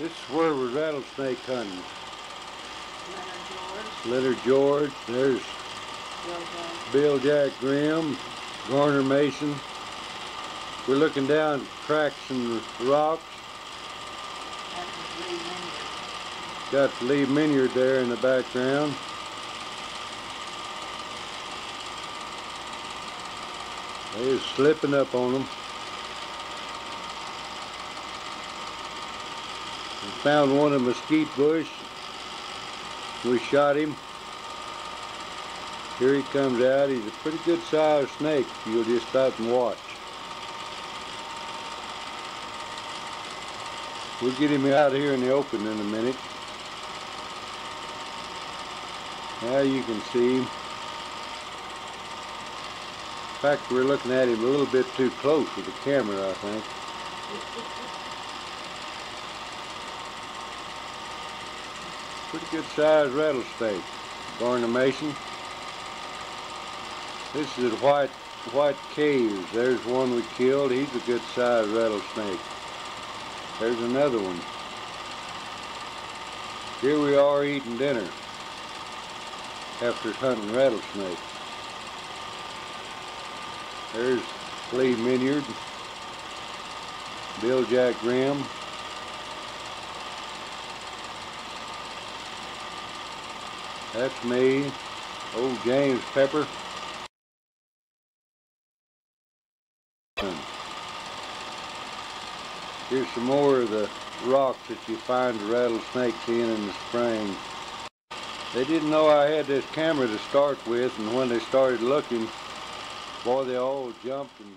This is where we're rattlesnake hunting. Leonard George. Leonard George. There's Bill Jack Grimm, Garner Mason. We're looking down at cracks in the rocks. That was Lee Minyard. Got Lee Minyard there in the background. They're slipping up on them. We found one in a mesquite bush. We shot him. Here he comes out. He's a pretty good sized snake. You'll just stop and watch. We'll get him out here in the open in a minute. Now you can see him. In fact, we're looking at him a little bit too close with the camera, I think. Pretty good sized rattlesnake. Garner Mason. This is at White Caves. There's one we killed. He's a good sized rattlesnake. There's another one. Here we are eating dinner after hunting rattlesnakes. There's Lee Minyard, Bill Jack Grimm. That's me, old James Pepper. Here's some more of the rocks that you find the rattlesnakes in the spring. They didn't know I had this camera to start with, and when they started looking, boy, they all jumped and